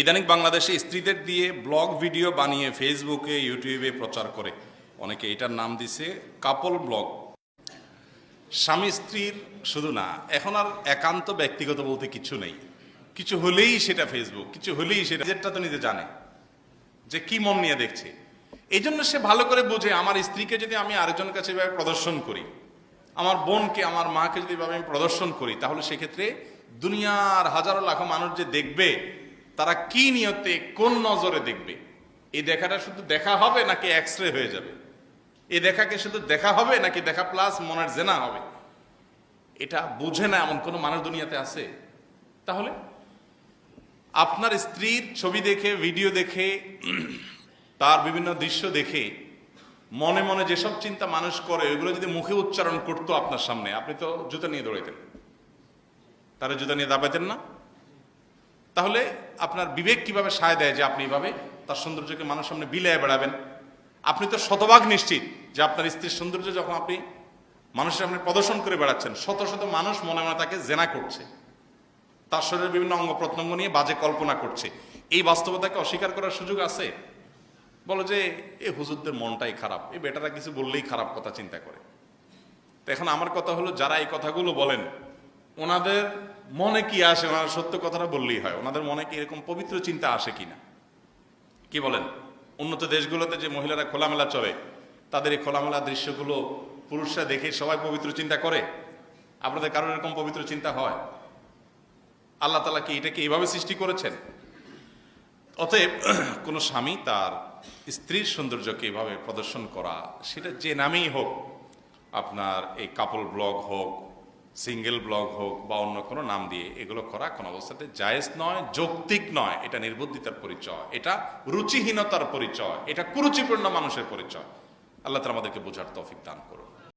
ইদানিং বাংলাদেশে স্ত্রীদের দিয়ে ব্লগ ভিডিও বানিয়ে ফেসবুকে ইউটিউবে প্রচার করে অনেকে এটার নাম দিছে কাপল ব্লগ। স্বামী স্ত্রীর শুধু না, এখন আর একান্ত ব্যক্তিগত বলতে কিছু নেই। কিছু হলেই সেটা ফেসবুক, কিছু হলেই সেটা যেটা তো নিজে জানে যে কি মন নিয়ে দেখছে। এই জন্য সে ভালো করে বোঝে আমার স্ত্রীকে যদি আমি আরেকজনের কাছে এভাবে প্রদর্শন করি, আমার বোনকে আমার মাকে যদি এভাবে আমি প্রদর্শন করি, তাহলে সেক্ষেত্রে দুনিয়ার হাজারো লাখো মানুষ যে দেখবে তারা কি নিয়তে কোন নজরে দেখবে। এই দেখাটা শুধু দেখা হবে নাকি এক্সরে হয়ে যাবে, এই দেখাকে শুধু দেখা হবে নাকি দেখা প্লাস মনের জেনা হবে, এটা বুঝে না এমন কোনো মানুষ দুনিয়াতে আছে? তাহলে আপনার স্ত্রীর ছবি দেখে, ভিডিও দেখে, তার বিভিন্ন দৃশ্য দেখে মনে মনে যেসব চিন্তা মানুষ করে ওইগুলো যদি মুখে উচ্চারণ করতো আপনার সামনে, আপনি তো জুতা নিয়ে দৌড়াইতেন, তারা জুতা নিয়ে দাবাইতেন না? তাহলে আপনার বিবেক কিভাবে সায় দেয় যে আপনি এভাবে তার সৌন্দর্যকে মানুষের সামনে বিলায় বেড়াবেন? আপনি তো শতভাগ নিশ্চিত যে আপনার স্ত্রীর সৌন্দর্য যখন আপনি মানুষের সামনে প্রদর্শন করে বেড়াচ্ছেন, শত শত মানুষ মনে মনে তাকে জেনা করছে, তার শরীরের বিভিন্ন অঙ্গ প্রত্যঙ্গ নিয়ে বাজে কল্পনা করছে। এই বাস্তবতাকে অস্বীকার করার সুযোগ আছে? বলো যে এই হুজুরদের মনটাই খারাপ, এই বেটারা কিছু বললেই খারাপ কথা চিন্তা করে। তো এখন আমার কথা হলো, যারা এই কথাগুলো বলেন ওনাদের মনে কি আসে? ওনারা সত্য কথাটা বললেই হয়। ওনাদের মনে কি এরকম পবিত্র চিন্তা আসে কিনা? কি বলেন? উন্নত দেশগুলোতে যে মহিলারা খোলামেলা চলে, তাদের এই খোলামেলা দৃশ্যগুলো পুরুষরা দেখে সবাই পবিত্র চিন্তা করে? আপনাদের কারোর এরকম পবিত্র চিন্তা হয়? আল্লাহ তাআলা কি এটাকে এইভাবে সৃষ্টি করেছেন? অতএব কোনো স্বামী তার স্ত্রীর সৌন্দর্যকে এইভাবে প্রদর্শন করা, সেটা যে নামেই হোক, আপনার এই কাপল ব্লগ হোক, সিঙ্গেল ব্লগ হোক বা অন্য কোনো নাম দিয়ে, এগুলো করা কোনো অবস্থাতে জায়েজ নয়, যৌক্তিক নয়। এটা নির্বুদ্ধিতার পরিচয়, এটা রুচিহীনতার পরিচয়, এটা কুরুচিপূর্ণ মানুষের পরিচয়। আল্লাহ তাআলা আমাদেরকে বোঝার তৌফিক দান করুন।